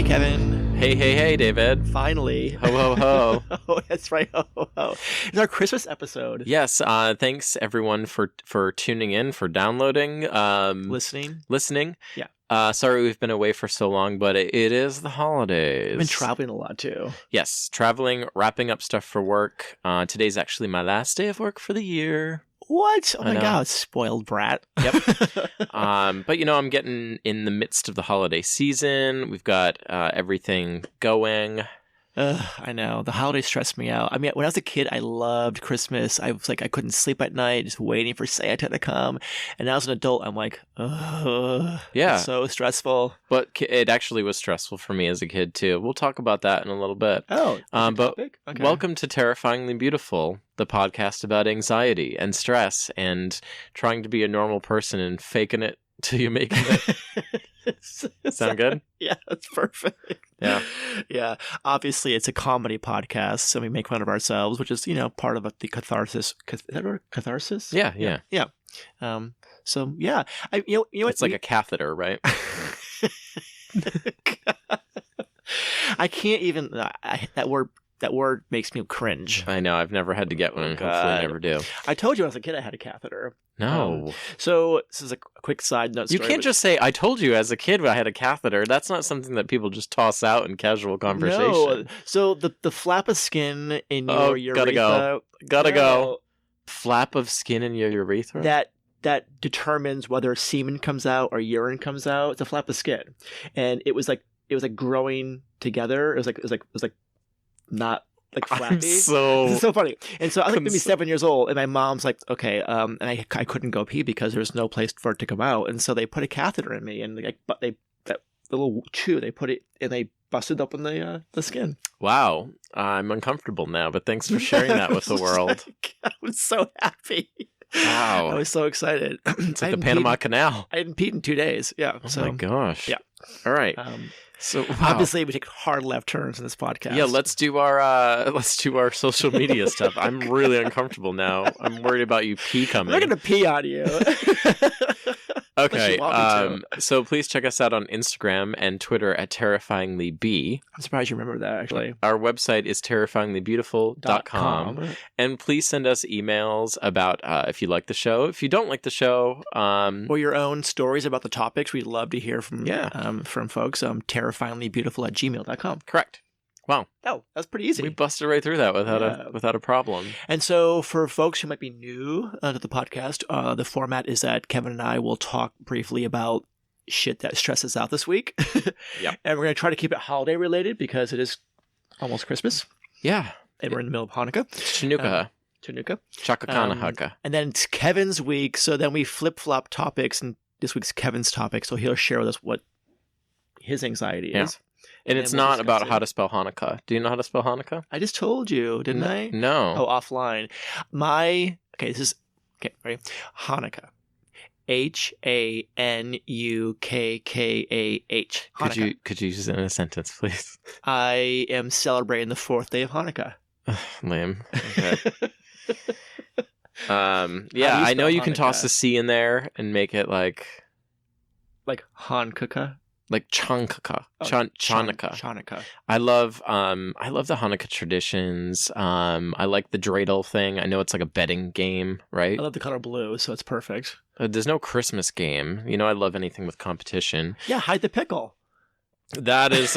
Kevin. Hey, David. Finally. Ho, ho, ho. Oh, that's right. Ho, ho, ho. It's our Christmas episode. Yes, thanks everyone for tuning in, for downloading. Listening. Yeah. Sorry we've been away for so long, but it is the holidays. I've been traveling a lot, too. Yes, traveling, wrapping up stuff for work. Today's actually my last day of work for the year. What? Oh, my God. Spoiled brat. Yep. But, I'm getting in the midst of the holiday season. We've got everything going. I know. The holidays stress me out. I mean, when I was a kid, I loved Christmas. I was like, I couldn't sleep at night, just waiting for Santa to come. And now as an adult, I'm like, yeah, it's so stressful. But it actually was stressful for me as a kid, too. We'll talk about that in a little bit. Oh, but okay. Welcome to Terrifyingly Beautiful, the podcast about anxiety and stress and trying to be a normal person and faking it till you make it. Sound good? Yeah, that's perfect. Yeah. Yeah. Obviously, it's a comedy podcast, so we make fun of ourselves, which is, part of the catharsis. Is that word? Catharsis? Yeah. So, yeah. It's like a catheter, right? I can't even... That word makes me cringe. I know. I've never had to get one, and hopefully never do. I told you when I was a kid I had a catheter. No. So this is a quick side note. You can't just say, I told you as a kid I had a catheter. That's not something that people just toss out in casual conversation. No. So the flap of skin in your urethra. Gotta go. Flap of skin in your urethra? That determines whether semen comes out or urine comes out. It's a flap of skin. And it was like growing together. It was like not like flappy. This is so funny. And so I was maybe 7 years old, and my mom's like, okay, and I couldn't go pee because there was no place for it to come out, and so they put a catheter in me, and that little chew, they put it, and they busted open the skin. Wow, I'm uncomfortable now, but thanks for sharing that with the world. I was so happy. Wow, I was so excited. It's like the Panama Canal. I hadn't peed in 2 days. Yeah. Oh my gosh. Yeah. All right. So obviously we take hard left turns in this podcast. Yeah, let's do our social media stuff. I'm really uncomfortable now. I'm worried about you pee coming. I'm not gonna pee on you. Okay. So please check us out on Instagram and Twitter at TerrifyinglyB. I'm surprised you remember that, actually. Our website is terrifyinglybeautiful.com. And please send us emails about if you like the show, if you don't like the show, or your own stories about the topics. We'd love to hear from folks. Terrifyinglybeautiful@gmail.com. Correct. Wow. Oh, that's pretty easy. We busted right through that without a problem. And so for folks who might be new to the podcast, the format is that Kevin and I will talk briefly about shit that stresses out this week. Yeah. And we're going to try to keep it holiday related because it is almost Christmas. Yeah. And we're in the middle of Hanukkah. Chanukah. Chakakanahaka. And then it's Kevin's week, so then we flip-flop topics, and this week's Kevin's topic, so he'll share with us what his anxiety is. And it's not about how to spell Hanukkah. Do you know how to spell Hanukkah? I just told you, didn't I? No. Oh, offline. Ready? Hanukkah. Hanukkah. Could you use it in a sentence, please? I am celebrating the 4th day of Hanukkah. Lame. Okay. I know you can toss the C in there and make it like Hanukkah. Like Chanukah. Chanukah. I love the Hanukkah traditions. I like the dreidel thing. I know it's like a betting game, right? I love the color blue, so it's perfect. There's no Christmas game. I love anything with competition. Yeah, hide the pickle. That is,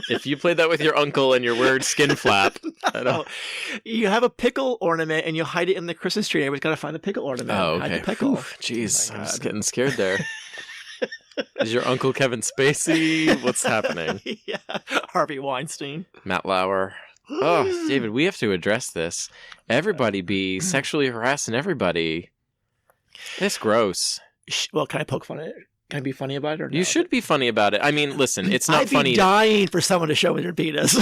if you played that with your uncle and your weird skin flap. No. You have a pickle ornament and you hide it in the Christmas tree. Everybody's got to find the pickle ornament. Oh, okay. Hide the pickle. Jeez, I'm just getting scared there. Is your uncle Kevin Spacey? What's happening? Yeah, Harvey Weinstein. Matt Lauer. Oh, David, we have to address this. Everybody be sexually harassing everybody. It's gross. Well, can I poke fun at it? Can I be funny about it or not? You should be funny about it. I mean, listen, it's not funny. I'd be dying for someone to show me their penis.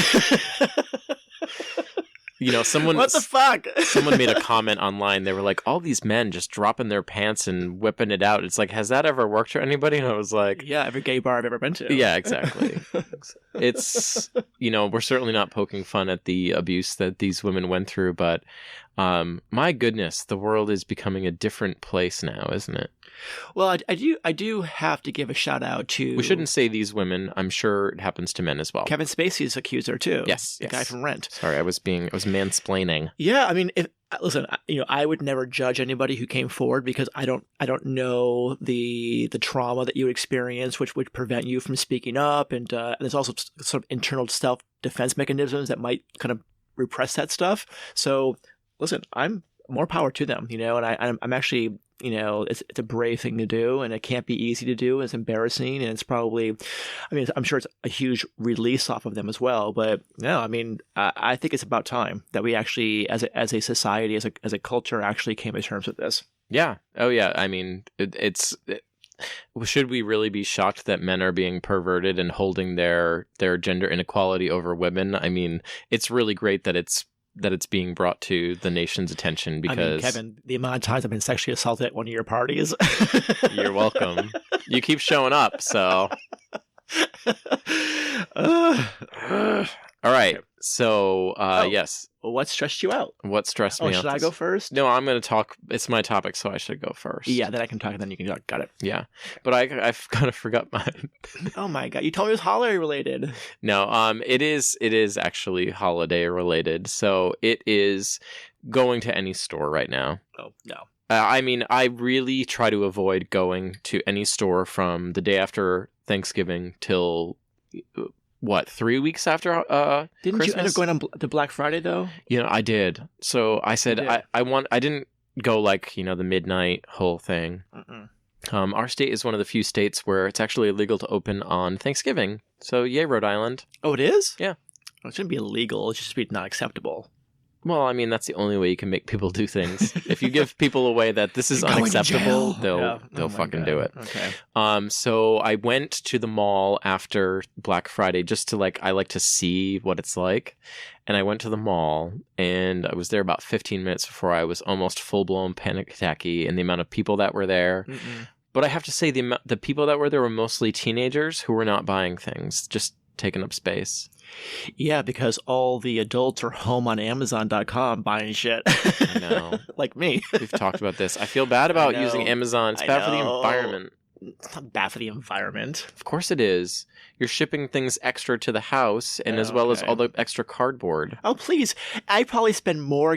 Someone... What the fuck? Someone made a comment online. They were like, all these men just dropping their pants and whipping it out. It's like, has that ever worked for anybody? And I was like... Yeah, every gay bar I've ever been to. Yeah, exactly. It's, we're certainly not poking fun at the abuse that these women went through, but my goodness, the world is becoming a different place now, isn't it? Well, I do have to give a shout out to. We shouldn't say these women. I'm sure it happens to men as well. Kevin Spacey's accuser too. Yes, the guy from Rent. Sorry, I was mansplaining. Yeah, I mean, listen, I would never judge anybody who came forward because I don't know the trauma that you would experience, which would prevent you from speaking up, and there's also sort of internal self-defense mechanisms that might kind of repress that stuff. So, listen, I'm more power to them, and I'm actually. It's a brave thing to do, and it can't be easy to do. It's embarrassing, and it's probably, I'm sure it's a huge release off of them as well. But no, I think it's about time that we actually, as a society, as a culture, actually came to terms with this. Yeah. Oh, yeah. Should we really be shocked that men are being perverted and holding their gender inequality over women? I mean, it's really great that it's being brought to the nation's attention because... Kevin, the amount of times I've been sexually assaulted at one of your parties. You're welcome. You keep showing up, so... All right, so, yes. What stressed you out? What stressed me out? Should I go first? No, I'm going to talk. It's my topic, so I should go first. Yeah, then I can talk, and then you can talk. Got it. Yeah, but I kind of forgot mine. Oh my god, you told me it was holiday related. No, it is actually holiday related. So it is going to any store right now. Oh, no. I really try to avoid going to any store from the day after Thanksgiving till... 3 weeks after Didn't Christmas? You end up going on to Black Friday, though? I did. So I said I didn't go the midnight whole thing. Our state is one of the few states where it's actually illegal to open on Thanksgiving. So yay, Rhode Island. Oh, it is? Yeah. Well, it shouldn't be illegal. It should just be not acceptable. Well, that's the only way you can make people do things. If you give people a way that this is unacceptable, they'll fucking do it. Okay. So I went to the mall after Black Friday just to I like to see what it's like. And I went to the mall and I was there about 15 minutes before I was almost full-blown panic attacky in the amount of people that were there. But I have to say the people that were there were mostly teenagers who were not buying things, just taking up space. Yeah, because all the adults are home on Amazon.com buying shit. I know. Like me. We've talked about this. I feel bad about using Amazon. It's bad for the environment. It's not bad for the environment. Of course it is. You're shipping things extra to the house and as well as all the extra cardboard. Oh, please. I probably spend more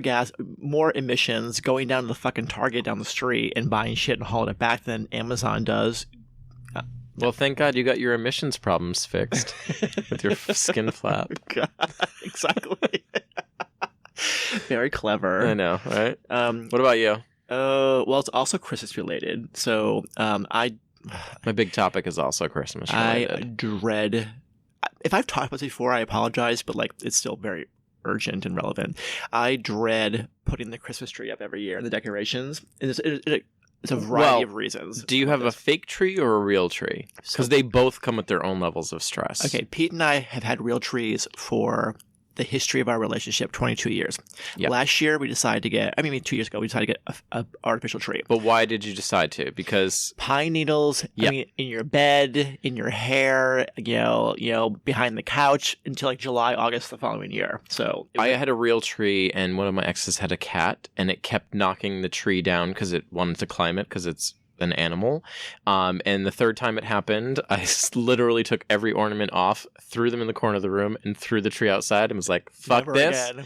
emissions going down to the fucking Target down the street and buying shit and hauling it back than Amazon does. Well, thank God you got your emissions problems fixed with your skin flap. God, exactly. Very clever. I know, right? What about you? Well, it's also Christmas related. So, my big topic is also Christmas related. I dread. If I've talked about this before, I apologize, but it's still very urgent and relevant. I dread putting the Christmas tree up every year and the decorations. It's a variety of reasons. Do you have a fake tree or a real tree? Because they both come with their own levels of stress. Okay, Pete and I have had real trees for the history of our relationship, 22 years. Yep. Last year, we decided to get, 2 years ago, we decided to get an artificial tree. But why did you decide to? Because... Pine needles, in your bed, in your hair, behind the couch until July, August the following year. So I had a real tree, and one of my exes had a cat, and it kept knocking the tree down because it wanted to climb it because it's an animal. And the third time it happened, I literally took every ornament off, threw them in the corner of the room, and threw the tree outside and was like, fuck Never this. Again.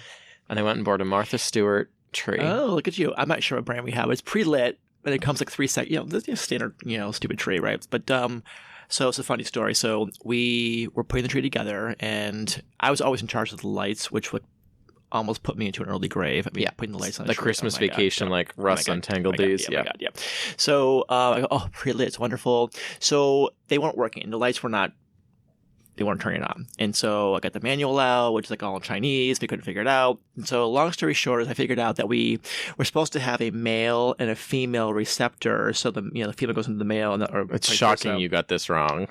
And I went and bought a Martha Stewart tree. Oh, look at you. I'm not sure what brand we have. It's pre-lit, and it comes 3 seconds. The standard, stupid tree, right? But, so it's a funny story. So we were putting the tree together, and I was always in charge of the lights, which would almost put me into an early grave. Putting the lights on the Christmas vacation, Russ untangled these. Yeah. So I go, pre-lit, it's wonderful. So they weren't working. The lights they weren't turning on. And so I got the manual out, which is all in Chinese. We couldn't figure it out. And so long story short is I figured out that we were supposed to have a male and a female receptor. So the female goes into the male. It's shocking you got this wrong.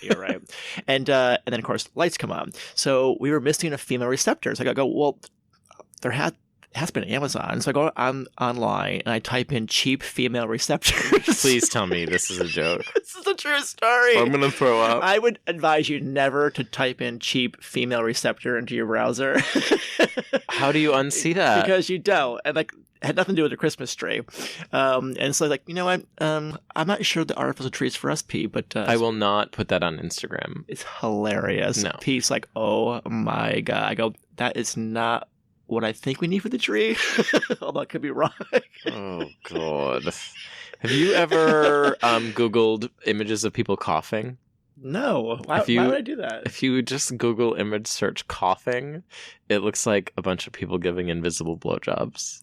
You're right. And then, of course, lights come on. So we were missing a female receptor. So I go, well, there has been Amazon. So I go online and I type in cheap female receptors. Please tell me this is a joke. This is a true story. I'm going to throw up. I would advise you never to type in cheap female receptor into your browser. How do you unsee that? Because you don't. And had nothing to do with the Christmas tree. And so like, you know what? I'm not sure the artificial tree is for us, P, but I will not put that on Instagram. It's hilarious. No. P's like, oh my God. I go, that is not what I think we need for the tree. Although I could be wrong. Oh, God. Have you ever Googled images of people coughing? No. Why would I do that? If you just Google image search coughing, it looks like a bunch of people giving invisible blowjobs.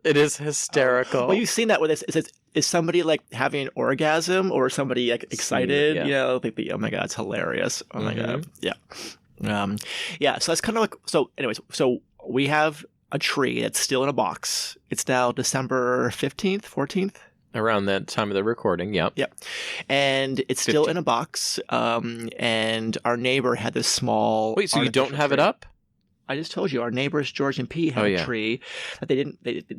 It is hysterical. Well, you've seen that with this. Is somebody like having an orgasm or somebody like excited? Yeah. You know, like, oh my God, it's hilarious. Oh my God. Yeah. Yeah. So that's kind of like, so anyways, so we have a tree that's still in a box. It's now December 15th, 14th. Around that time of the recording, yep. Yep. And it's still in a box. And our neighbor had this small. Wait, so you don't have tree. it up? I just told you our neighbors George and P had a tree that they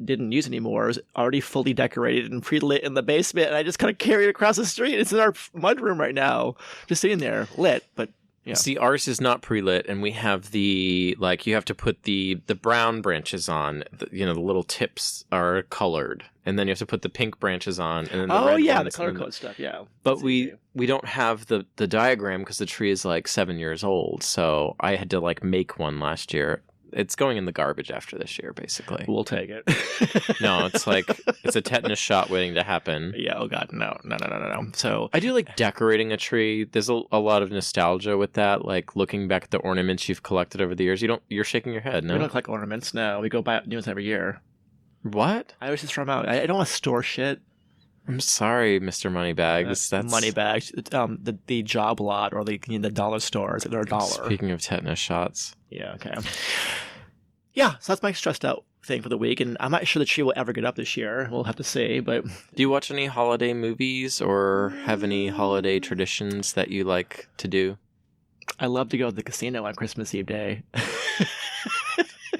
didn't use anymore. It was already fully decorated and pre-lit in the basement, and I just kind of carried it across the street. It's in our mudroom right now, just sitting there, lit. But yeah. See, ours is not pre-lit, and we have the you have to put the brown branches on. The little tips are colored, and then you have to put the pink branches on, and then the red ones, the color code stuff. Yeah, but we don't have the diagram because the tree is like 7 years old. So I had to make one last year. It's going in the garbage after this year, basically. We'll take it. No, it's a tetanus shot waiting to happen. Yeah. Oh God, no. So I do like decorating a tree. There's a lot of nostalgia with that. Like looking back at the ornaments you've collected over the years. You're shaking your head. No, we don't collect ornaments. No, we go buy new ones every year. What? I always just throw them out. I don't want to store shit. I'm sorry, Mr. Moneybags. That's Moneybags. The job lot or the dollar stores. They're $1. Speaking of tetanus shots. Yeah. Okay. Yeah. So that's my stressed out thing for the week, and I'm not sure the tree will ever get up this year. We'll have to see. But do you watch any holiday movies or have any holiday traditions that you like to do? I love to go to the casino on Christmas Eve day.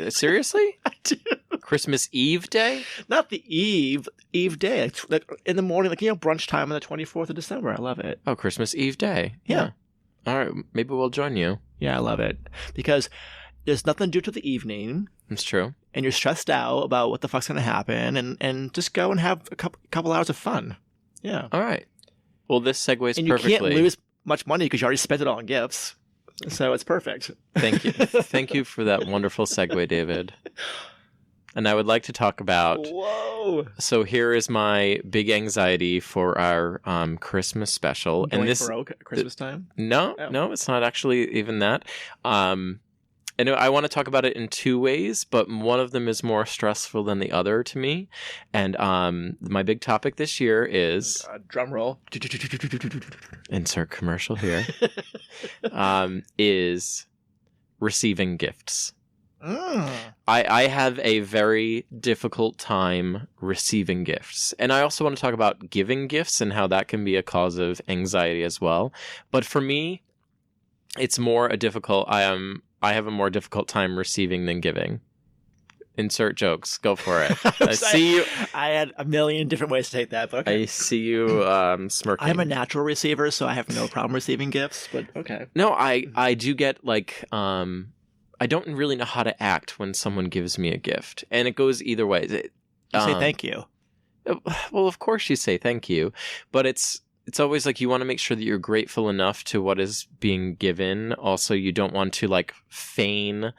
Seriously? I do. Christmas Eve day? Not the Eve day. Like in the morning, brunch time on the 24th of December. I love it. Oh, Christmas Eve day. Yeah. All right. Maybe we'll join you. Yeah, I love it. Because there's nothing to do till the evening. That's true. And you're stressed out about what the fuck's going to happen. And just go and have a couple hours of fun. Yeah. All right. Well, this segues and perfectly. You can't lose much money because you already spent it all on gifts. So it's perfect. Thank you. Thank you for that wonderful segue, David. And I would like to talk about... Whoa! So here is my big anxiety for our Christmas special. Going and this broke at Christmas time? No, it's not actually even that. And I want to talk about it in two ways, but one of them is more stressful than the other to me. And my big topic this year is... drum roll. Insert commercial here. Is receiving gifts. I have a very difficult time receiving gifts. And I also want to talk about giving gifts and how that can be a cause of anxiety as well. But for me, it's more a difficult... I have a more difficult time receiving than giving. Insert jokes. Go for it. I see you. I had a million different ways to take that, but okay. I see you smirking. I'm a natural receiver, so I have no problem receiving gifts, but okay. No, I do get I don't really know how to act when someone gives me a gift. And it goes either way. You say thank you. Well, of course you say thank you. But it's always you want to make sure that you're grateful enough to what is being given. Also, you don't want to feign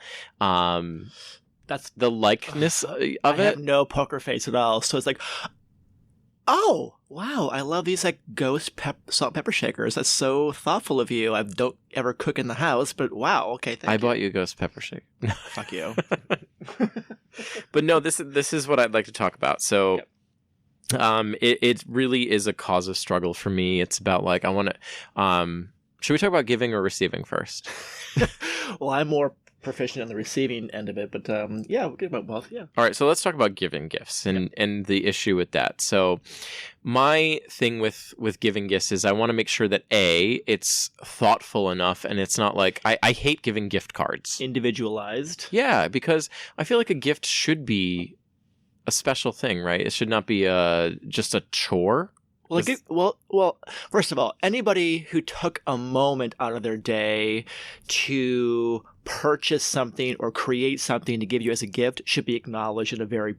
that's the likeness of it. I have no poker face at all. So it's oh, wow, I love these ghost salt and pepper shakers. That's so thoughtful of you. I don't ever cook in the house, but wow, okay, thank you. I bought you a ghost pepper shaker. Fuck you. But no, this is what I'd like to talk about. So it really is a cause of struggle for me. It's about I want to should we talk about giving or receiving first? Well, I'm more proficient on the receiving end of it, but yeah, we'll get about both. Yeah. All right, so let's talk about giving gifts and the issue with that. So my thing with giving gifts is I want to make sure that it's thoughtful enough, and it's not I hate giving gift cards. Individualized. Yeah, because I feel like a gift should be a special thing, right? It should not be just a chore. Well, first of all, anybody who took a moment out of their day to purchase something or create something to give you as a gift should be acknowledged in a very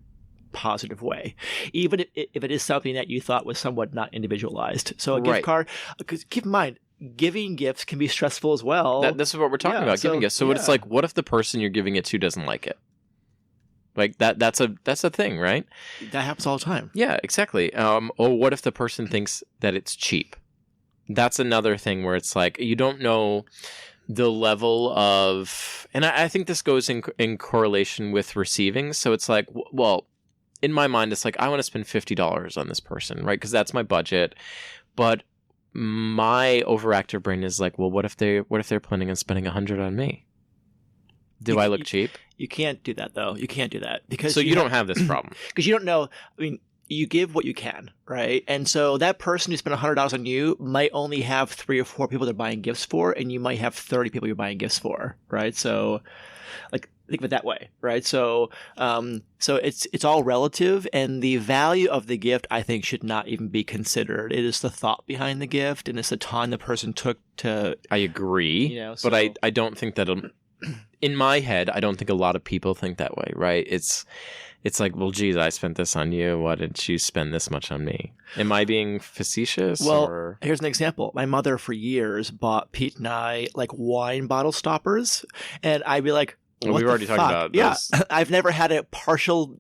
positive way, even if it is something that you thought was somewhat not individualized. So a gift card, because keep in mind, giving gifts can be stressful as well. This is what we're talking about, giving gifts. So it's like, what if the person you're giving it to doesn't like it? Like that's a thing, right? That happens all the time. Yeah, exactly. Or what if the person thinks that it's cheap? That's another thing where it's like, you don't know the level of, and I think this goes in correlation with receiving. So it's like, well, in my mind, it's like, I want to spend $50 on this person, right? Because that's my budget. But my overactive brain is like, well, what if they're planning on spending $100 on me? Do I look cheap? You can't do that, though. You can't do that because you don't have this problem because you don't know. I mean, you give what you can, right? And so that person who spent $100 on you might only have 3 or 4 people they're buying gifts for, and you might have 30 people you're buying gifts for, right? So, like, think of it that way, right? So, so it's all relative, and the value of the gift, I think, should not even be considered. It is the thought behind the gift, and it's the time the person took to. I agree, but I don't think that. In my head, I don't think a lot of people think that way, right? It's like, well, geez, I spent this on you. Why did you spend this much on me? Am I being facetious? Well, here's an example. My mother for years bought Pete and I like wine bottle stoppers. And I'd be like, what we've already talked about this. Yeah, I've never had a partial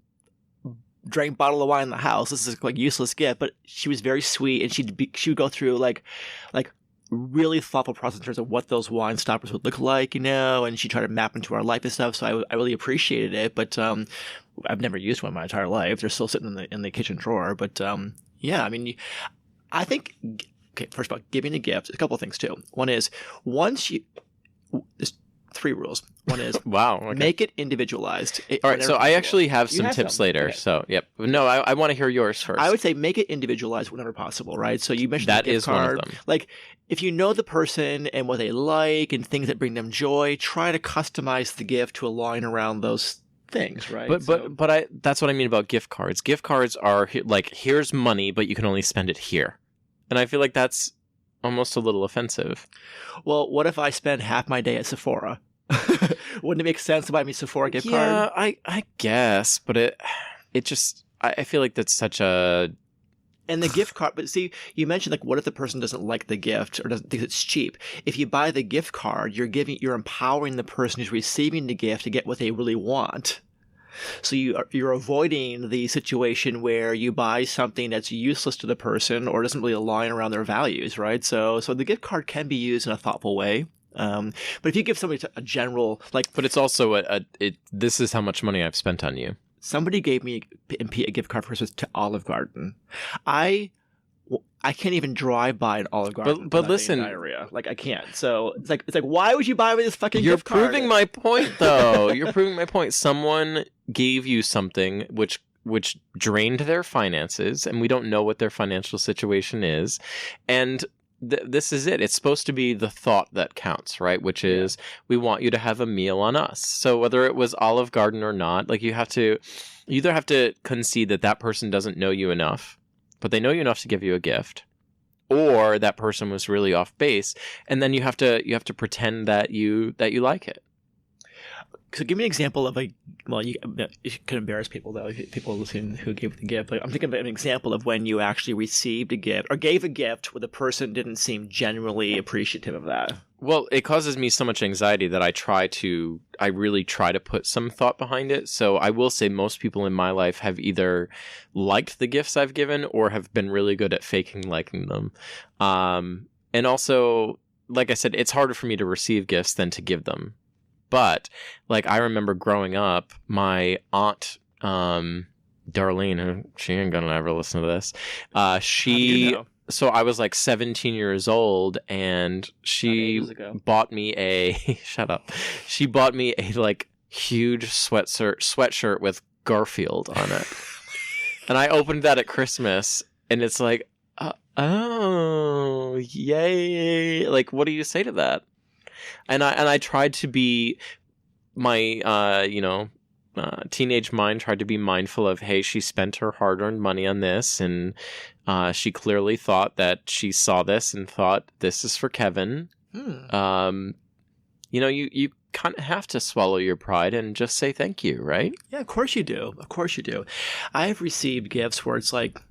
drank bottle of wine in the house. This is like useless gift, but she was very sweet. And she would go through like really thoughtful process in terms of what those wine stoppers would look like, and she tried to map into our life and stuff. So I really appreciated it, but I've never used one my entire life. They're still sitting in the kitchen drawer. But yeah, I mean, I think, okay, first of all, giving a gift, a couple of things too. One is there's 3 rules. One is wow, okay. Make it individualized. All right, so I actually have some tips later. Okay. So, yep. No, I want to hear yours first. I would say make it individualized whenever possible, right? So you mentioned that the gift is card. One of them. Like, if you know the person and what they like and things that bring them joy, try to customize the gift to align around those things, right? But that's what I mean about gift cards. Gift cards are like, here's money, but you can only spend it here. And I feel like that's almost a little offensive. Well, what if I spend half my day at Sephora? Wouldn't it make sense to buy me a Sephora gift card? Yeah, I guess, but it just, I feel like that's such a... And the gift card, but see, you mentioned like, what if the person doesn't like the gift or doesn't think it's cheap? If you buy the gift card, you're empowering the person who's receiving the gift to get what they really want. So you're avoiding the situation where you buy something that's useless to the person or doesn't really align around their values, right? So the gift card can be used in a thoughtful way. But if you give somebody a general but it's also this is how much money I've spent on you. Somebody gave me a gift card for Christmas to Olive Garden. I can't even drive by an Olive Garden. But listen, diarrhea. Like I can't. So it's like why would you buy me this fucking gift card? You're proving my point, though. You're proving my point. Someone gave you something which drained their finances, and we don't know what their financial situation is, and. This is it. It's supposed to be the thought that counts, right? Which is we want you to have a meal on us. So whether it was Olive Garden or not, like you either have to concede that person doesn't know you enough, but they know you enough to give you a gift, or that person was really off base, and then you have to pretend that you like it. So give me an example of you could embarrass people though, people listening who gave the gift. Like, I'm thinking of an example of when you actually received a gift or gave a gift where the person didn't seem genuinely appreciative of that. Well, it causes me so much anxiety that I really try to put some thought behind it. So I will say most people in my life have either liked the gifts I've given or have been really good at faking liking them. And also, like I said, it's harder for me to receive gifts than to give them. But like I remember growing up, my aunt Darlene, who she ain't gonna ever listen to this, so I was like 17 years old, and she bought me shut up. She bought me a like huge sweatshirt with Garfield on it, and I opened that at Christmas, and it's like, oh, yay! Like, what do you say to that? And I tried to be my teenage mind tried to be mindful of, hey, she spent her hard-earned money on this, and she clearly thought that she saw this and thought this is for Kevin. You kind of have to swallow your pride and just say thank you, right? Yeah, of course you do. Of course you do. I've received gifts where it's like,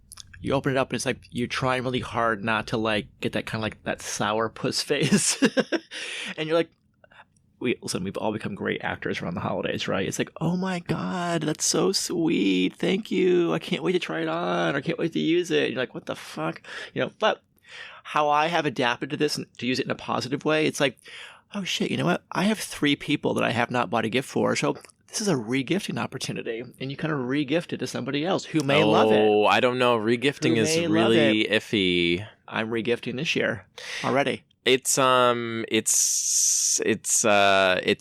you open it up and it's like you're trying really hard not to like get that kind of like that sour puss face. And you're like, listen, we've all become great actors around the holidays, right? It's like, oh my God, that's so sweet. Thank you. I can't wait to try it on. I can't wait to use it. And you're like, what the fuck? But how I have adapted to this and to use it in a positive way, it's like, oh shit, you know what? I have 3 people that I have not bought a gift for. So this is a re-gifting opportunity. And you kind of re-gift it to somebody else who may love it. Oh, I don't know. Re-gifting is really iffy. I'm re-gifting this year already. It's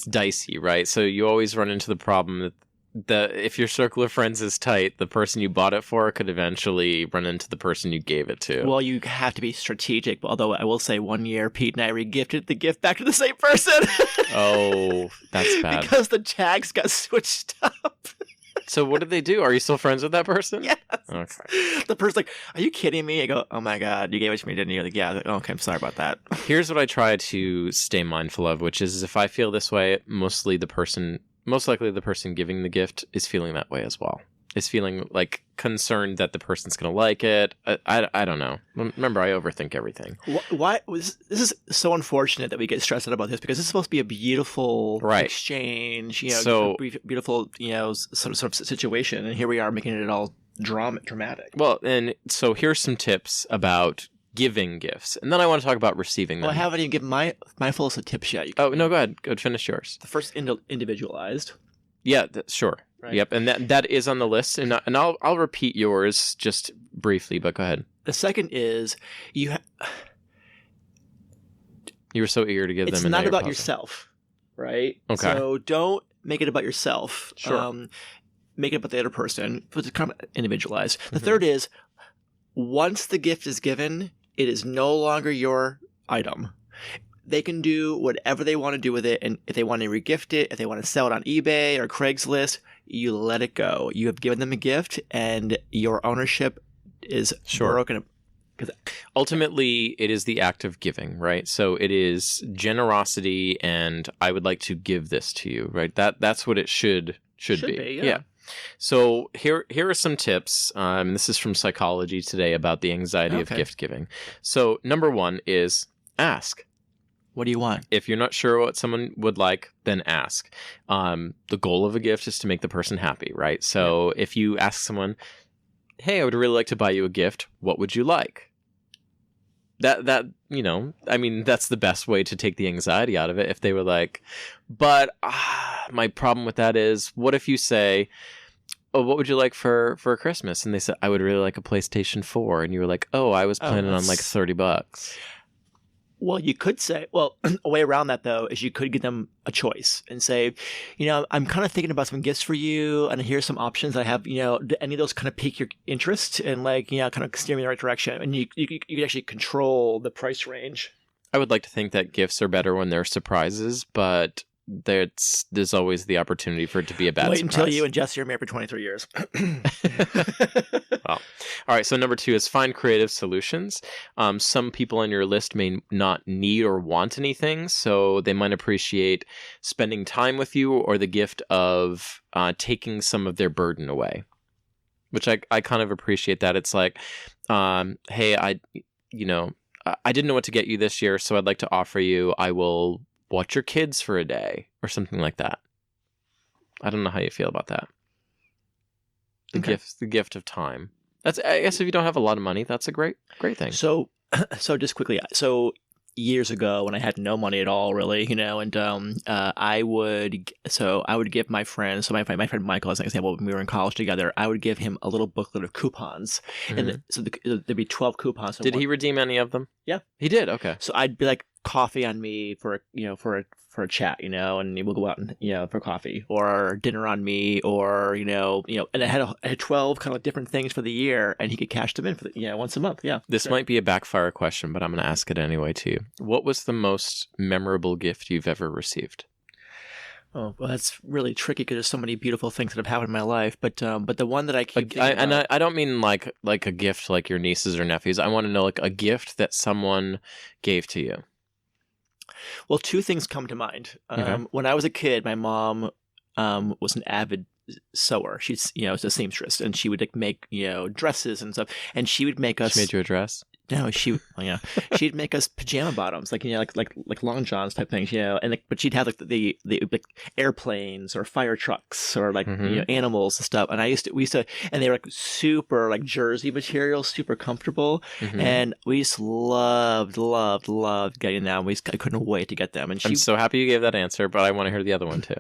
dicey, right? So you always run into the problem that if your circle of friends is tight, the person you bought it for could eventually run into the person you gave it to. Well, you have to be strategic. Although I will say, one year Pete and I re-gifted the gift back to the same person. Oh, that's bad. Because the tags got switched up. So what did they do? Are you still friends with that person? Yes. Okay. The person's like, are you kidding me? I go, oh my God, you gave it to me, didn't you? Like, yeah. Like, okay, I'm sorry about that. Here's what I try to stay mindful of, which is if I feel this way, most likely the person giving the gift is feeling that way as well. Is feeling like concerned that the person's going to like it. I don't know. Remember, I overthink everything. Why this is so unfortunate that we get stressed out about this, because it's supposed to be a beautiful exchange, beautiful, sort of situation, and here we are making it all dramatic. Well, and so here's some tips about giving gifts, and then I want to talk about receiving them. Well, I haven't even given my full list of tips yet. No, go ahead. Go finish yours. The first, individualized. Yeah, sure. Right. Yep, and that is on the list, and I'll repeat yours just briefly, but go ahead. The second is you were so eager to give them. It's not about yourself, right? Okay. So don't make it about yourself. Sure. Make it about the other person. But it's kind of individualized. The third is, once the gift is given, it is no longer your item. They can do whatever they want to do with it, and if they want to regift it, if they want to sell it on eBay or Craigslist, you let it go. You have given them a gift, and your ownership is broken. Ultimately, it is the act of giving, right? So it is generosity, and I would like to give this to you, right? That's what it should be. Yeah. So here are some tips. This is from Psychology Today about the anxiety of gift giving. So number 1 is ask. What do you want? If you're not sure what someone would like, then ask. The goal of a gift is to make the person happy, right? So if you ask someone, hey, I would really like to buy you a gift, what would you like? That's the best way to take the anxiety out of it. If they were like, but my problem with that is, what if you say, oh, what would you like for Christmas? And they said, I would really like a PlayStation 4. And you were like, oh, I was planning on like $30. Well, you could say, a way around that, though, is you could give them a choice and say, I'm kind of thinking about some gifts for you, and here's some options I have, do any of those kind of pique your interest and, kind of steer me in the right direction? And you can actually control the price range. I would like to think that gifts are better when they're surprises, but there's always the opportunity for it to be a bad surprise. Wait until you and Jesse are married for 23 years. Well, all right. So number 2 is find creative solutions. Some people on your list may not need or want anything, so they might appreciate spending time with you or the gift of taking some of their burden away, which I kind of appreciate that. It's like, hey, I didn't know what to get you this year, so I'd like to offer you, I will watch your kids for a day or something like that. I don't know how you feel about that. The gift of time. I guess if you don't have a lot of money, that's a great thing. So just quickly, years ago when I had no money at all, really, and I would give my friend, so my friend Michael, as an example, when we were in college together, I would give him a little booklet of coupons, and so there'd be 12 coupons. Did he redeem any of them? Yeah, he did. Okay, so I'd be like, coffee on me for a chat, and we'll go out and for coffee, or dinner on me, or and I had 12 kind of different things for the year, and he could cash them in for once a month. Yeah, this might be a backfire question, but I'm going to ask it anyway to you. What was the most memorable gift you've ever received? Oh, well, that's really tricky because there's so many beautiful things that have happened in my life. But the one that I keep I don't mean like a gift like your nieces or nephews. I want to know like a gift that someone gave to you. Well, two things come to mind. Okay. When I was a kid, my mom was an avid sewer. She's, a seamstress, and she would like make, dresses and stuff. And she would make us. She made you a dress? No, she'd make us pajama bottoms, like like long johns type things, and but she'd have like the like airplanes or fire trucks or like animals and stuff. And we used to, and they were like super like jersey material, super comfortable, and we just loved getting them. I couldn't wait to get them. And I'm so happy you gave that answer, but I want to hear the other one too.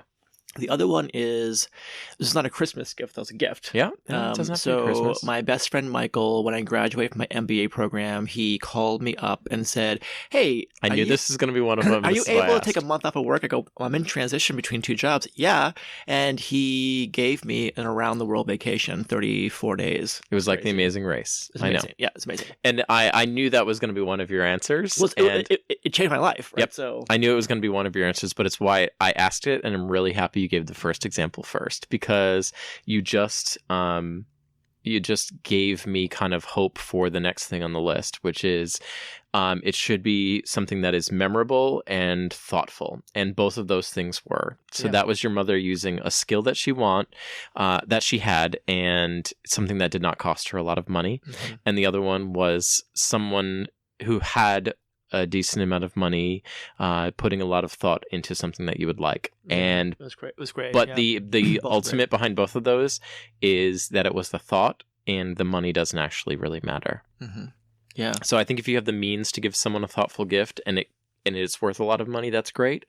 The other one is, this is not a Christmas gift, that was a gift. Yeah, it doesn't have to be Christmas. My best friend Michael, when I graduated from my MBA program, he called me up and said, hey, I knew this is going to be one of them. Are you able to take a month off of work? I go, I'm in transition between two jobs. Yeah. And he gave me an around-the-world vacation, 34 days. It was like The Amazing Race. I know. Yeah, it's amazing. And I knew that was going to be one of your answers. Well, it changed my life. Right? Yep. So I knew it was going to be one of your answers, but it's why I asked it, and I'm really happy you gave the first example first, because you just gave me kind of hope for the next thing on the list, which is it should be something that is memorable and thoughtful, and both of those things were. So that was your mother using a skill that she had, and something that did not cost her a lot of money. And the other one was someone who had a decent amount of money, putting a lot of thought into something that you would like. And it was great. But the ultimate behind both of those is that it was the thought, and the money doesn't actually really matter. Yeah. So I think if you have the means to give someone a thoughtful gift, and it's worth a lot of money, that's great.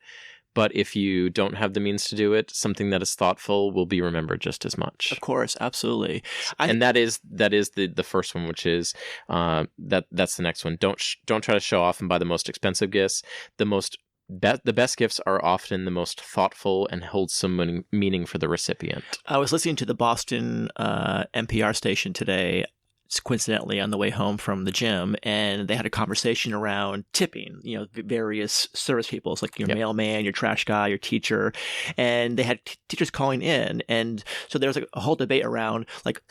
But if you don't have the means to do it, something that is thoughtful will be remembered just as much. Of course, absolutely. And that is the first one, which is that's the next one. Don't try to show off and buy the most expensive gifts. The best gifts are often the most thoughtful and hold some meaning for the recipient. I was listening to the Boston NPR station today, coincidentally on the way home from the gym, and they had a conversation around tipping, various service people, like your mailman, your trash guy, your teacher, and they had teachers calling in, and so there was a whole debate around like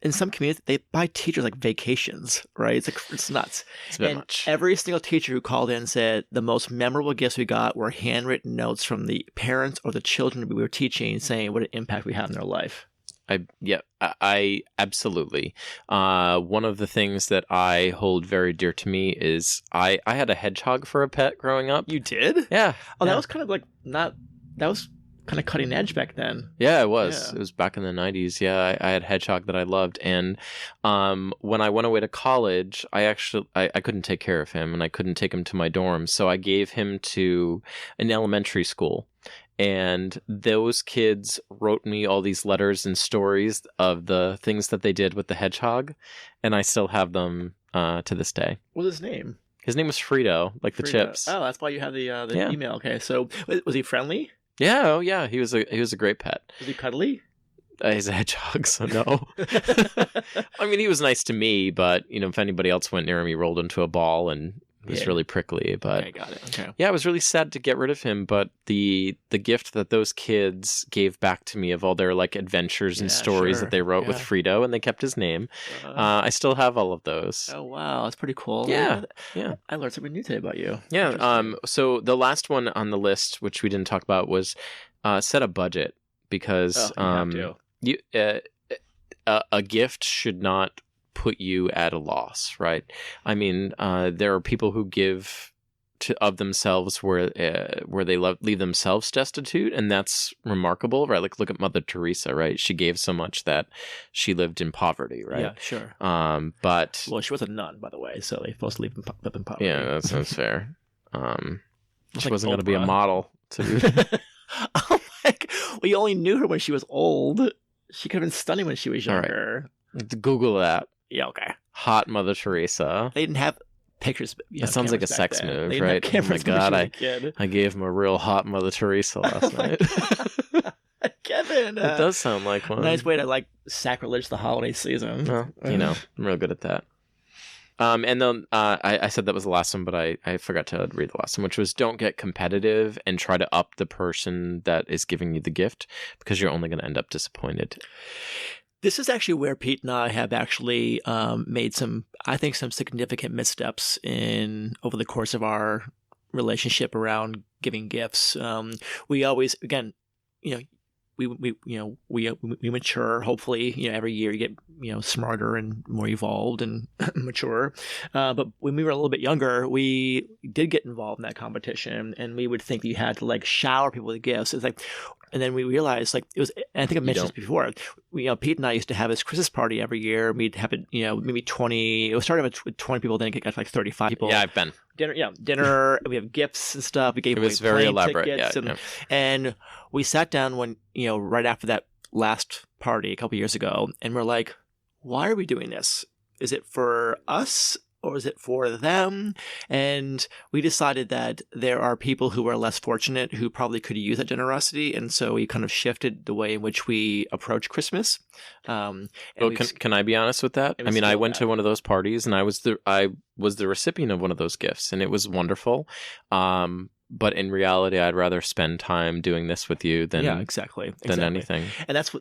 in some communities, they buy teachers like vacations, right? It's nuts. It's a bit much. Every single teacher who called in said the most memorable gifts we got were handwritten notes from the parents or the children we were teaching, saying what an impact we had in their life. I absolutely. One of the things that I hold very dear to me is I had a hedgehog for a pet growing up. You did? Yeah. Oh, that was kind of like that was kind of cutting edge back then. Yeah, it was. Yeah. It was back in the 90s. Yeah, I had a hedgehog that I loved. And when I went away to college, I couldn't take care of him, and I couldn't take him to my dorm. So I gave him to an elementary school. And those kids wrote me all these letters and stories of the things that they did with the hedgehog. And I still have them to this day. What was his name? His name was Frito, like the chips. Oh, that's why you have the email. Okay, so was he friendly? Yeah, oh yeah, he was a great pet. Was he cuddly? He's a hedgehog, so no. I mean, he was nice to me, but if anybody else went near him, he rolled into a ball and was really prickly. But okay, got it. Okay. Yeah, it was really sad to get rid of him. But the gift that those kids gave back to me of all their like adventures and stories that they wrote with Frito, and they kept his name. I still have all of those. Oh wow, that's pretty cool. Yeah. I learned something new today about you. Yeah. So the last one on the list, which we didn't talk about, was set a budget, because you have to. A gift should not put you at a loss, right? I mean, there are people who give of themselves where they leave themselves destitute, and that's remarkable, right? Like look at Mother Teresa, right? She gave so much that she lived in poverty, right? Yeah, sure. But she was a nun, by the way, so they're supposed to live in poverty. Yeah, that sounds fair. She wasn't going to be a model. Oh my! Well, you only knew her when she was old. She could have been stunning when she was younger. Right. Google that. Yeah, okay. Hot Mother Teresa. They didn't have pictures. That sounds like a sex move, right? Oh my god, I gave him a real hot Mother Teresa last night. Kevin, it does sound like one. Nice way to sacrilege the holiday season. Well, I'm real good at that. And then I said that was the last one, but I forgot to read the last one, which was don't get competitive and try to up the person that is giving you the gift, because you're only going to end up disappointed. This is actually where Pete and I have actually made some significant missteps over the course of our relationship around giving gifts. We always, again, we mature. Hopefully, every year you get smarter and more evolved and mature. But when we were a little bit younger, we did get involved in that competition, and we would think that you had to like shower people with gifts. It's like, and then we realized like it was. And I think I mentioned this before. Pete and I used to have this Christmas party every year. We'd have it, maybe 20. It was started with 20 people, then it got to like 35 people. Yeah, I've been dinner. We have gifts and stuff. We gave it was very elaborate. And we sat down when right after that last party a couple years ago, and we're like, why are we doing this? Is it for us or is it for them? And we decided that there are people who are less fortunate who probably could use that generosity, and so we kind of shifted the way in which we approach Christmas. Can I be honest with that? I mean, I went to one of those parties, and I was the recipient of one of those gifts, and it was wonderful. But in reality, I'd rather spend time doing this with you than anything. And that's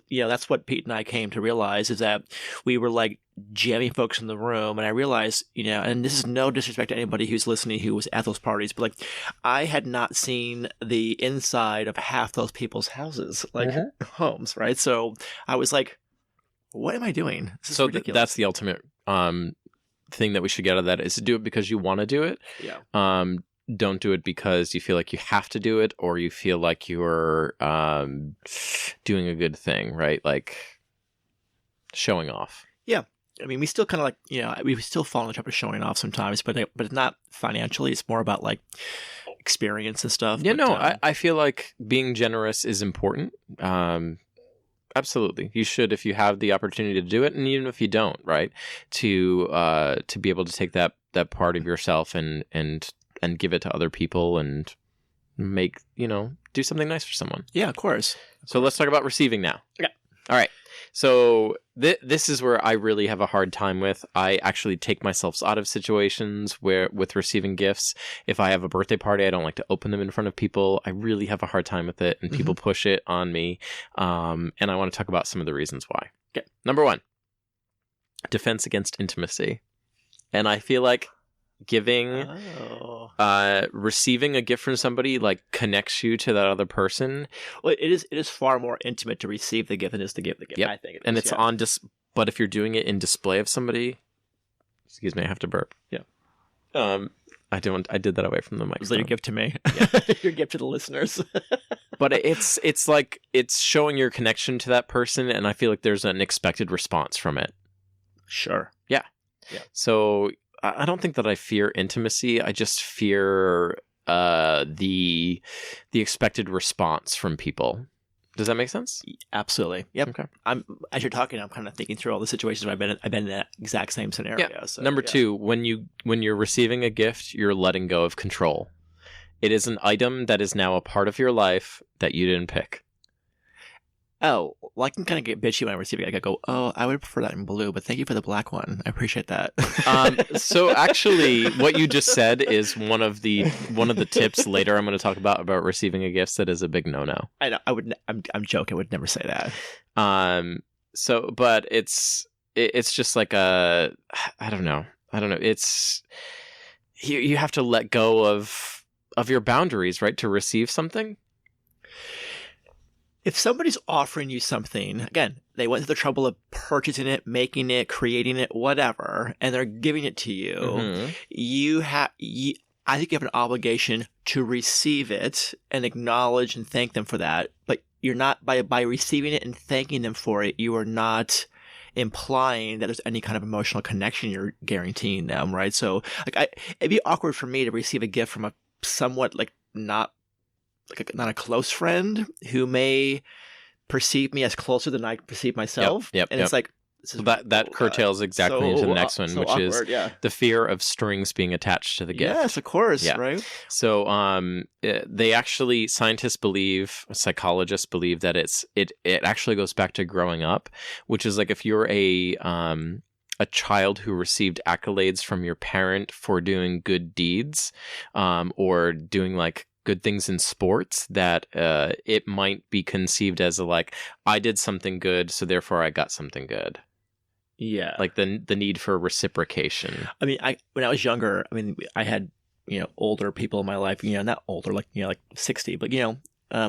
what Pete and I came to realize, is that we were like jamming folks in the room. And I realized, and this is no disrespect to anybody who's listening who was at those parties, but like I had not seen the inside of half those people's houses, like homes, right? So I was like, what am I doing? This is ridiculous. That's the ultimate thing that we should get out of that, is to do it because you want to do it. Yeah. Don't do it because you feel like you have to do it, or you feel like you're doing a good thing, right? Like showing off. Yeah. I mean, we still kind of like, we still fall in the trap of showing off sometimes, but it's not financially. It's more about like experience and stuff. Yeah, I feel like being generous is important. Absolutely. You should, if you have the opportunity to do it, and even if you don't, right? To be able to take that part of yourself and give it to other people and make, do something nice for someone. Yeah, of course. So let's talk about receiving now. Yeah. All right. So this is where I really have a hard time with. I actually take myself out of situations with receiving gifts. If I have a birthday party, I don't like to open them in front of people. I really have a hard time with it, and people push it on me. And I want to talk about some of the reasons why. Okay. Number one, defense against intimacy. And I feel like receiving a gift from somebody like connects you to that other person. Well, it is far more intimate to receive the gift than it is to give the gift. Yep. I think, and it's on but if you're doing it in display of somebody, excuse me, I have to burp. Yeah. I did that away from the mic. So your gift to me. Yeah. Your gift to the listeners. But it's like it's showing your connection to that person, and I feel like there's an expected response from it. Sure. Yeah. Yeah. So I don't think that I fear intimacy. I just fear the expected response from people. Does that make sense? Absolutely. Yep. Okay. As you're talking, I'm kind of thinking through all the situations I've been in that exact same scenario. Yeah. So, Number two, when you're receiving a gift, you're letting go of control. It is an item that is now a part of your life that you didn't pick. Oh, well, I can kind of get bitchy when I receive it. I go, oh, I would prefer that in blue, but thank you for the black one. I appreciate that. So actually, what you just said is one of the tips later I'm going to talk about receiving a gift that is a big no-no. I know. I'm joking. I would never say that. So, but it's just like I don't know. It's you have to let go of your boundaries, right, to receive something. If somebody's offering you something, again, they went to the trouble of purchasing it, making it, creating it, whatever, and they're giving it to you, I think you have an obligation to receive it and acknowledge and thank them for that. But you're not, by receiving it and thanking them for it, you are not implying that there's any kind of emotional connection you're guaranteeing them, right? So it'd be awkward for me to receive a gift from a somewhat not a close friend who may perceive me as closer than I perceive myself. Yep. It's like, so that curtails exactly into the next one, which awkward, is the fear of strings being attached to the gift. Yes, of course, right? So they actually, psychologists believe that it actually goes back to growing up, which is like if you're a child who received accolades from your parent for doing good deeds, or doing like good things in sports, that it might be conceived as I did something good, so therefore I got something good. Yeah. Like the need for reciprocation. I mean, when I was younger, I had older people in my life, not older, like 60, but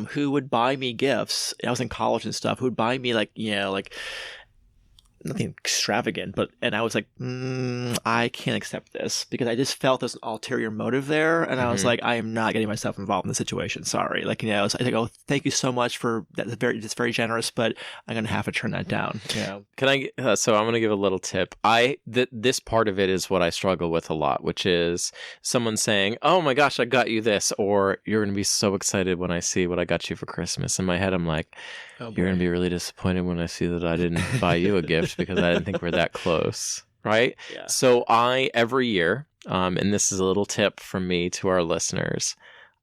who would buy me gifts. I was in college and stuff. Who would buy me like nothing extravagant, and I was like, I can't accept this because I just felt there's an ulterior motive there, and I was like, I am not getting myself involved in the situation. Sorry, so I think, oh, thank you so much for that. It's very generous, but I'm gonna have to turn that down. Can I? So I'm gonna give a little tip. This part of it is what I struggle with a lot, which is someone saying, "Oh my gosh, I got you this," or "You're gonna be so excited when I see what I got you for Christmas." In my head, I'm like, you're going to be really disappointed when I see that I didn't buy you a gift because I didn't think we're that close, right? Yeah. So every year, and this is a little tip from me to our listeners,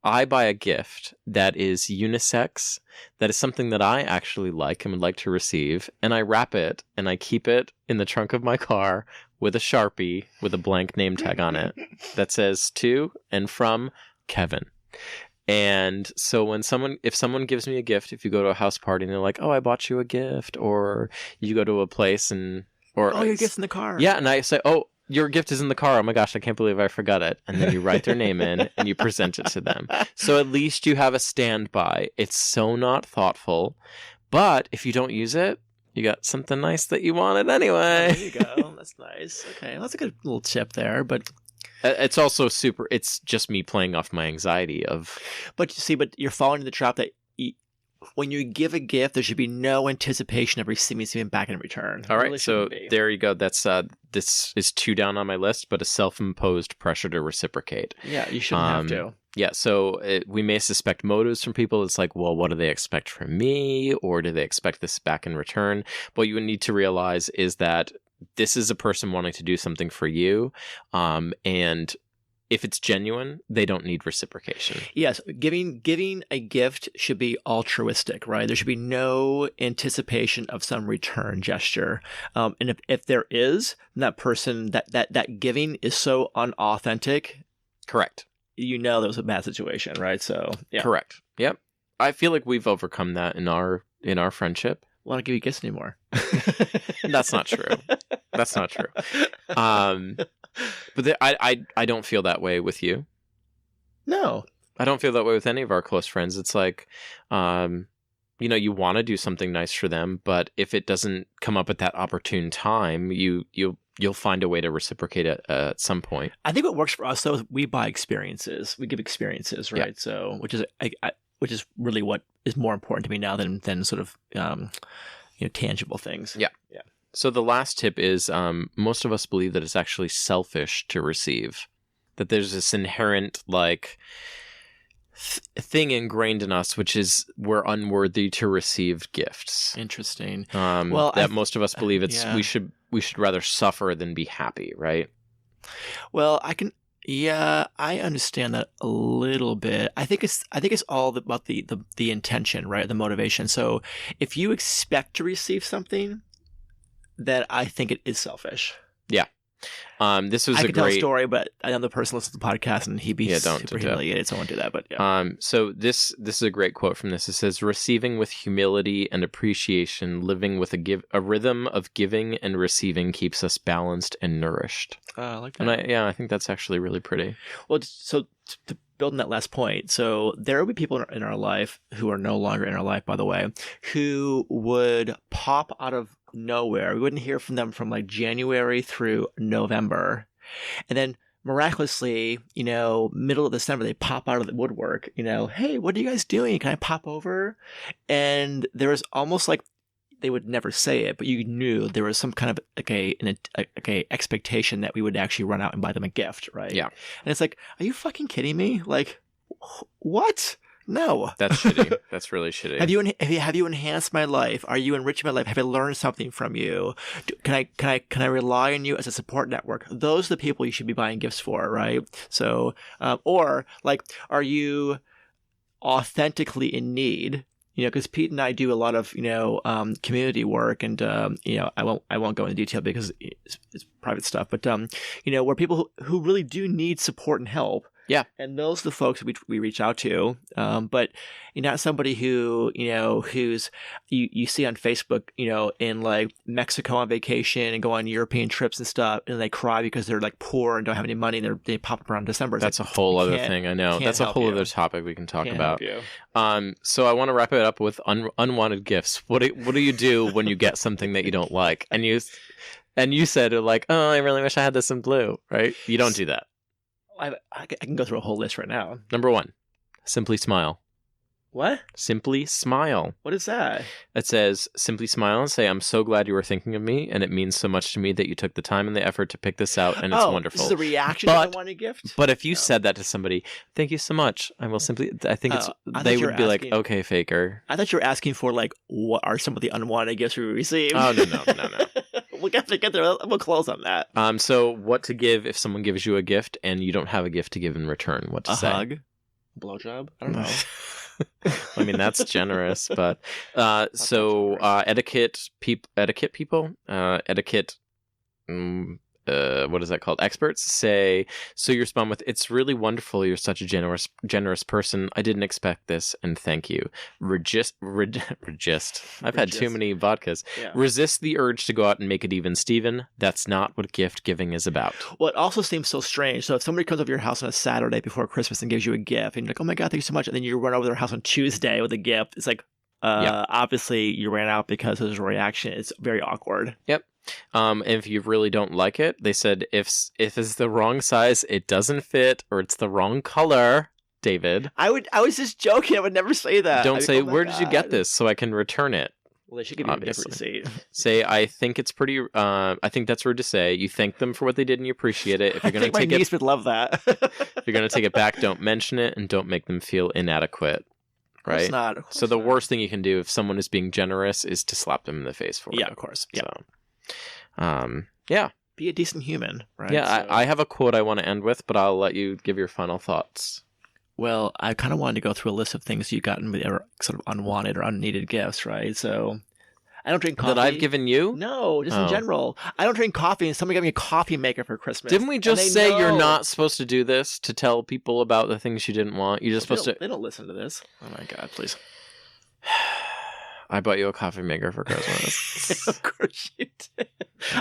I buy a gift that is unisex, that is something that I actually like and would like to receive, and I wrap it and I keep it in the trunk of my car with a Sharpie with a blank name tag on it that says to and from Kevin. And so if someone gives me a gift, if you go to a house party and they're like, "Oh, I bought you a gift," or you go to a place your gift's in the car. Yeah, and I say, "Oh, your gift is in the car. Oh my gosh, I can't believe I forgot it." And then you write their name in and you present it to them. So at least you have a standby. It's so not thoughtful, but if you don't use it, you got something nice that you wanted anyway. Oh, there you go. That's nice. Okay, well, that's a good little tip there, but. It's also it's just me playing off my anxiety of. But you're falling into the trap that when you give a gift, there should be no anticipation of receiving something back in return. All right, really, so there you go. That's this is 2 down on my list, but a self-imposed pressure to reciprocate. Yeah, you shouldn't have to. Yeah, so we may suspect motives from people. It's like, well, what do they expect from me? Or do they expect this back in return? What you need to realize is that this is a person wanting to do something for you, and if it's genuine, they don't need reciprocation. Yes, giving a gift should be altruistic, right? There should be no anticipation of some return gesture, and if there is, that person that giving is so unauthentic. Correct. There was a bad situation, right? So yeah, correct. Yep. I feel like we've overcome that in our friendship. Well, I don't give you gifts anymore. That's not true. That's not true. But I don't feel that way with you. No. I don't feel that way with any of our close friends. It's like, you want to do something nice for them, but if it doesn't come up at that opportune time, you'll find a way to reciprocate it at some point. I think what works for us, though, is we buy experiences. We give experiences, right? Yeah. So, which is really what is more important to me now than sort of tangible things. Yeah. Yeah. So the last tip is most of us believe that it's actually selfish to receive, that there's this inherent thing ingrained in us, which is we're unworthy to receive gifts. Interesting. Most of us believe we should rather suffer than be happy, right? Well, I understand that a little bit. I think it's all about the intention, right? The motivation. So if you expect to receive something, then I think it is selfish. Yeah. This was I could tell a story, but another person listens to the podcast and he'd be super humiliated, so I won't do that. But yeah. So this is a great quote from this. It says, "Receiving with humility and appreciation, living with a rhythm of giving and receiving keeps us balanced and nourished." I like that. And I think that's actually really pretty. Well, so to build on that last point, so there will be people in our life who are no longer in our life, by the way, who would pop out of nowhere. We wouldn't hear from them from January through November. And then miraculously, middle of December, they pop out of the woodwork, "Hey, what are you guys doing? Can I pop over?" And there was almost they would never say it, but you knew there was some kind of a expectation that we would actually run out and buy them a gift, right? Yeah. And it's like, are you fucking kidding me? What? No. That's shitty. That's really shitty. Have you enhanced my life? Are you enriching my life? Have I learned something from you? Can I rely on you as a support network? Those are the people you should be buying gifts for, right? So, are you authentically in need? Because Pete and I do a lot of community work, and I won't go into detail because it's private stuff. But where people who really do need support and help. Yeah. And those are the folks we reach out to. But you're not somebody who, who's you see on Facebook, in like Mexico on vacation and go on European trips and stuff, and they cry because they're like poor and don't have any money, and they pop up around December. That's like, a whole other thing. I know. That's a whole other topic we can talk about. So I want to wrap it up with unwanted gifts. What do you do when you get something that you don't like? And you said like, oh, I really wish I had this in blue, right? You don't do that. I can go through a whole list right now. Number 1, simply smile. What? Simply smile. What is that? It says, simply smile and say, I'm so glad you were thinking of me, and it means so much to me that you took the time and the effort to pick this out, and it's wonderful. This is a reaction to the wanted gift? But if you said that to somebody, thank you so much, I think they would be like, okay, faker. I thought you were asking for, like, what are some of the unwanted gifts we received? Oh, no. We'll have to get there. We'll close on that. So what to give if someone gives you a gift and you don't have a gift to give in return? What to say? A hug? A blowjob? I don't know. I mean, that's generous, but etiquette people, what is that called? Experts say, so you respond with, it's really wonderful. You're such a generous person. I didn't expect this, and thank you. Resist. I've had too many vodkas. Yeah. Resist the urge to go out and make it even, Steven. That's not what gift giving is about. Well, it also seems so strange. So if somebody comes over your house on a Saturday before Christmas and gives you a gift, and you're like, oh my God, thank you so much. And then you run over their house on Tuesday with a gift. It's like, obviously you ran out because there's a reaction. It's very awkward. Yep. If you really don't like it, they said if it's the wrong size, it doesn't fit, or it's the wrong color, David. I was just joking. I would never say that. Don't say, where did you get this, so I can return it. Well, they should give you a different receipt. Say, I think it's pretty. I think that's rude to say. You thank them for what they did and you appreciate it. If you're going to take my niece would love that. If you're going to take it back, don't mention it and don't make them feel inadequate. Right. Of course not. So the worst thing you can do if someone is being generous is to slap them in the face for it. Yeah, of course. Yeah. Yeah. Be a decent human, right? Yeah, I have a quote I want to end with, but I'll let you give your final thoughts. Well, I kind of wanted to go through a list of things you've gotten that are sort of unwanted or unneeded gifts, right? So I don't drink coffee. That I've given you? No, just in general. I don't drink coffee, and somebody got me a coffee maker for Christmas. Didn't we just say you're not supposed to do this to tell people about the things you didn't want? You're just supposed to... They don't listen to this. Oh my God, please. I bought you a coffee maker for Christmas. Of course you did.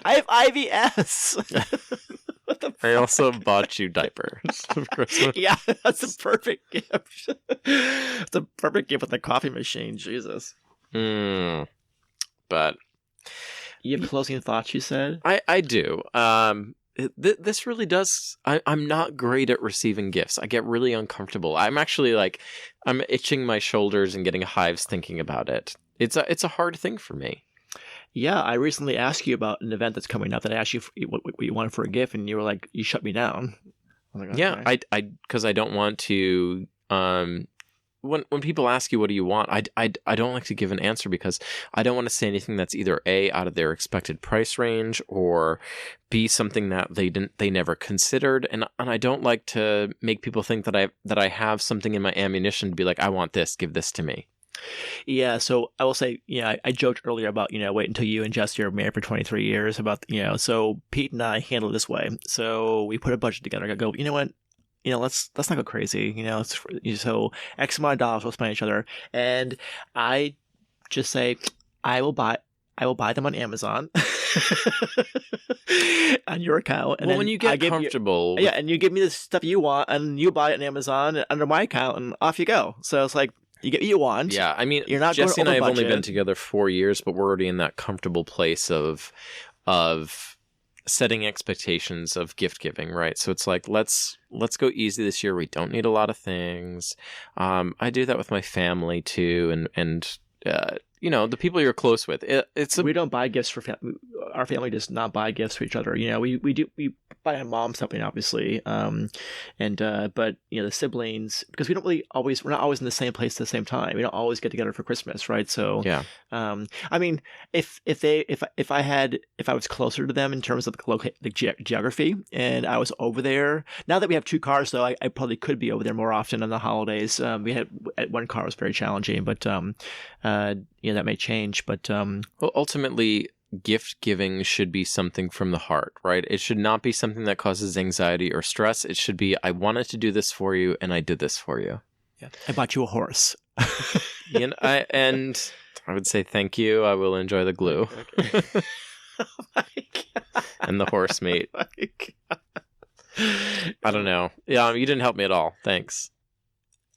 I have IBS. What the fuck? I also bought you diapers for Christmas. Yeah, that's a perfect gift. It's a perfect gift with the coffee machine. Jesus. But you have closing thoughts, you said? I do. This really does. I'm not great at receiving gifts. I get really uncomfortable. I'm actually I'm itching my shoulders and getting hives thinking about it. It's a hard thing for me. Yeah, I recently asked you about an event that's coming up that I asked you what you wanted for a gift, and you were like, you shut me down. I was like, okay. Yeah, because I don't want to. When people ask you what do you want, I don't like to give an answer because I don't want to say anything that's either A, out of their expected price range, or B, something that they never considered, and I don't like to make people think that I have something in my ammunition to be like, I want this, give this to me. Yeah, so I will say, I joked earlier about, wait until you and Jesse are married for 23 years about, so Pete and I handle it this way. So we put a budget together. I go, you know what? Let's not go crazy. So X amount of dollars we'll spend on each other, and I just say I will buy them on Amazon on your account. And well, when you get comfortable, and you give me the stuff you want, and you buy it on Amazon under my account, and off you go. So it's like you get what you want. Yeah, I mean, you're not Jesse going over and I have budget. only been together 4 years, but we're already in that comfortable place of setting expectations of gift giving, right? So it's like, let's go easy this year. We don't need a lot of things. I do that with my family too, and the people you're close with. We don't buy gifts for family. Our family does not buy gifts for each other. We buy my mom something, obviously, but the siblings, because we're not always in the same place at the same time. We don't always get together for Christmas, right? So yeah. I mean, if I was closer to them in terms of the geography, and I was over there. Now that we have 2 cars, though, I probably could be over there more often on the holidays. We had one car was very challenging, but that may change. But well, ultimately, gift giving should be something from the heart, right? It should not be something that causes anxiety or stress. It should be, I wanted to do this for you, and I did this for you. Yeah. I bought you a horse. And I would say thank you. I will enjoy the glue. Okay. Oh my God. And the horse mate. Oh my God. I don't know. Yeah, you didn't help me at all. Thanks.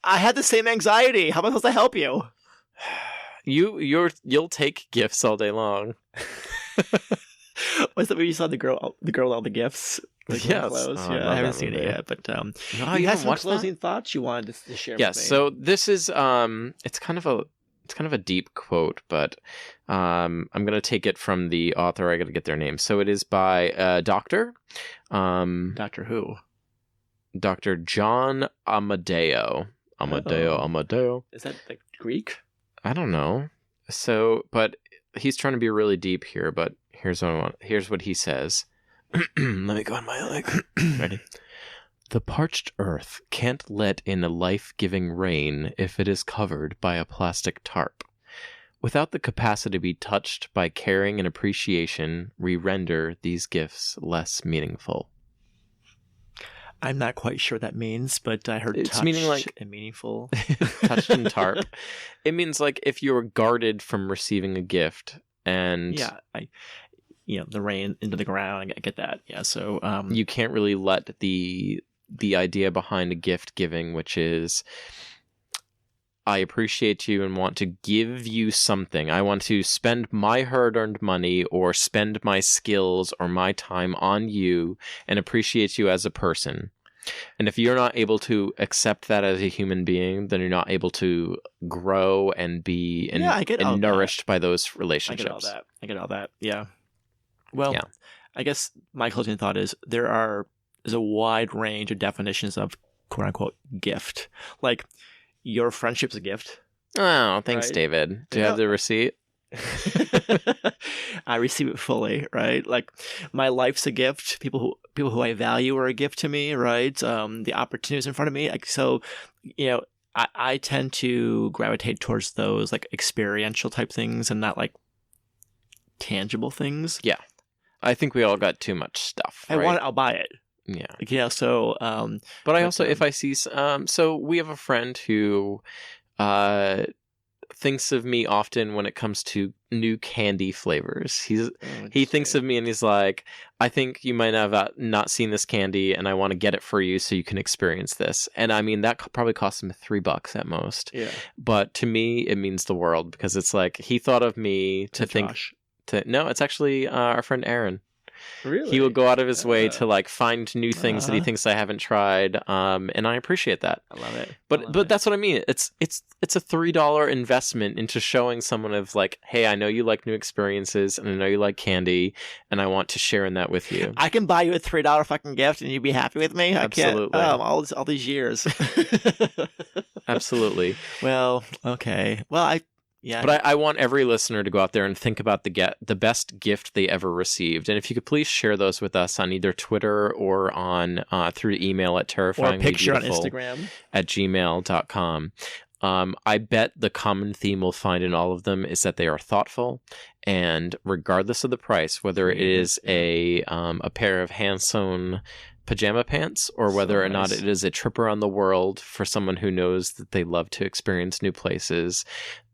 I had the same anxiety. How am I supposed to help you? You'll take gifts all day long. Was that when you saw the girl with all the gifts? Like, yes. clothes? Oh, Yeah, I haven't seen it yet, but No, you you had haven't some watched closing thoughts you wanted to share Yes. with me. So this is it's kind of a deep quote, but I'm gonna take it from the author. I got to get their name. So it is by a doctor. Doctor Who? Dr. John Amadeo. Amadeo. Is that like Greek? I don't know. So, but he's trying to be really deep here. But here's what he says. Let me go on my leg. Ready? The parched earth can't let in a life-giving rain if it is covered by a plastic tarp. Without the capacity to be touched by caring and appreciation, we render these gifts less meaningful. I'm not quite sure what that means, but I heard It's touch meaning like and meaningful. touched and tarp. It means like if you're guarded from receiving a gift, and Yeah, the rain into the ground. I get that. Yeah, so you can't really let the idea behind a gift giving, which is, I appreciate you and want to give you something. I want to spend my hard-earned money or spend my skills or my time on you and appreciate you as a person. And if you're not able to accept that as a human being, then you're not able to grow and be and nourished by those relationships. I get all that. Yeah. Well, Yeah. I guess my closing thought is there's a wide range of definitions of quote unquote gift. Like, your friendship's a gift. Oh, thanks, Right. David. Do you have the receipt? I receive it fully, right? Like, my life's a gift. People who I value are a gift to me, right? The opportunities in front of me. Like, so, I tend to gravitate towards those like experiential type things and not like tangible things. Yeah. I think we all got too much stuff. I want it, I'll buy it. Yeah. Like, so. But I also, if I see, so we have a friend who thinks of me often when it comes to new candy flavors. He thinks of me and he's like, I think you might have not seen this candy and I want to get it for you so you can experience this. And I mean, that probably cost him $3 at most. Yeah. But to me, it means the world because it's like, he thought of me to think. Josh. No, it's actually our friend Aaron. Really? He will go out of his way to like find new things that he thinks I haven't tried, and I appreciate that. I love it. But that's what I mean. It's a $3 investment into showing someone of like, hey, I know you like new experiences, and I know you like candy, and I want to share in that with you. I can buy you a $3 fucking gift, and you'd be happy with me. Absolutely. I can't. All these years. Absolutely. Well, okay. Well, yeah. But I want every listener to go out there and think about the best gift they ever received. And if you could please share those with us on either Twitter or on through email at terrifyinglybeautiful or a picture on Instagram at gmail.com. I bet the common theme we'll find in all of them is that they are thoughtful, and regardless of the price, whether it is a pair of hand-sewn pajama pants or whether or not it is a trip around the world for someone who knows that they love to experience new places,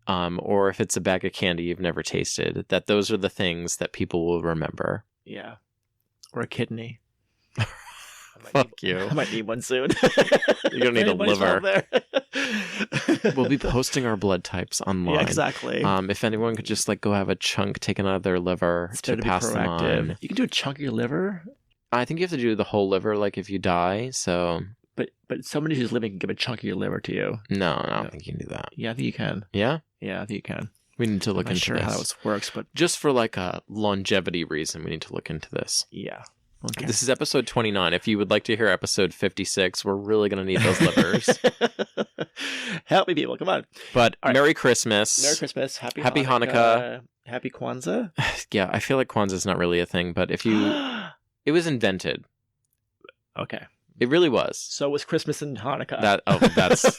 or if it's a bag of candy you've never tasted, that those are the things that people will remember. Yeah. Or a kidney. Fuck you. I might need one soon. You're going to need a liver. We'll be posting our blood types online. Yeah, exactly. If anyone could just like go have a chunk taken out of their liver to pass them on. You can do a chunk of your liver? I think you have to do the whole liver, like if you die, so... But somebody who's living can give a chunk of your liver to you. No, I don't think you can do that. Yeah, I think you can. Yeah? Yeah, I think you can. We need to look into sure this. how this works, but just for like a longevity reason, we need to look into this. Yeah. Okay. This is episode 29. If you would like to hear episode 56, we're really going to need those livers. Help me, people. Come on. But right. Merry Christmas. Merry Christmas. Happy Hanukkah. Happy Kwanzaa. Yeah, I feel like Kwanzaa is not really a thing, but if you... It was invented. Okay. It really was. So was Christmas and Hanukkah.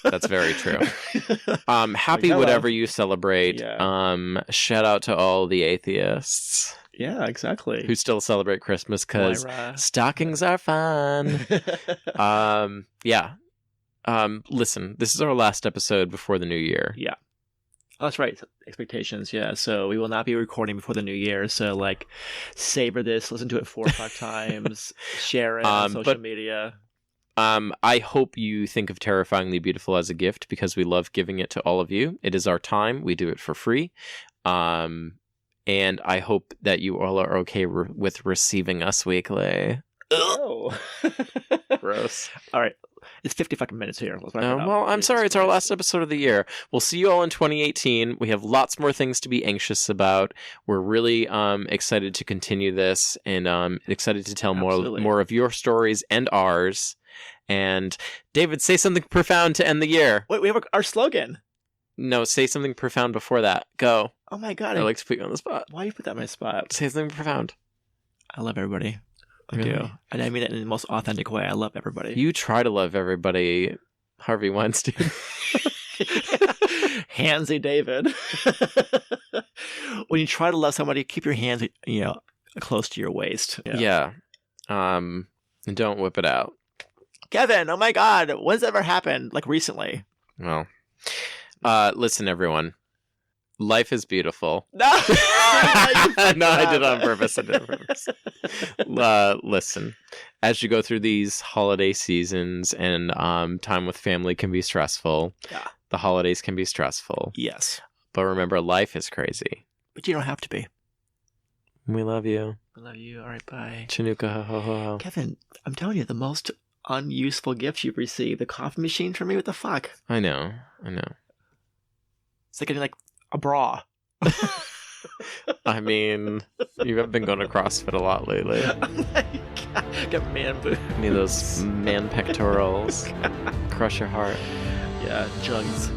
That's very true. Happy whatever you celebrate. Yeah. Shout out to all the atheists. Yeah, exactly. Who still celebrate Christmas because stockings are fun. Yeah. Listen, this is our last episode before the new year. Yeah. Oh, that's right. Expectations. Yeah. So we will not be recording before the new year. So like, savor this, listen to it 4 or 5 times, share it on social media. I hope you think of Terrifyingly Beautiful as a gift because we love giving it to all of you. It is our time. We do it for free. And I hope that you all are okay with receiving us weekly. Oh. Gross. All right. It's 50 fucking minutes here. Well, I'm sorry. It's our last episode of the year. We'll see you all in 2018. We have lots more things to be anxious about. We're really excited to continue this and excited to tell more of your stories and ours. And David, say something profound to end the year. Wait, we have our slogan. No, say something profound before that. Go. Oh my God. I like to put you on the spot. Why you put that on my spot? Say something profound. I love everybody. I do. And I mean it in the most authentic way. I love everybody. You try to love everybody, Harvey Weinstein. Handsy David. When you try to love somebody, keep your hands, close to your waist. Yeah. And don't whip it out. Kevin, oh my God. When's that ever happened? Like recently? Well, listen, everyone. Life is beautiful. No, no, I did it on purpose. Listen, as you go through these holiday seasons and time with family can be stressful. Yeah. The holidays can be stressful. Yes. But remember, life is crazy. But you don't have to be. We love you. I love you. All right, bye. Chanuka, ho, ho, ho. Kevin, I'm telling you, the most unuseful gift you've received, the coffee machine for me, what the fuck? I know. It's like getting a bra. I mean, you have been going to CrossFit a lot lately. Oh my God. Got man boobs. Need those man pectorals. Crush your heart. Yeah, jugs.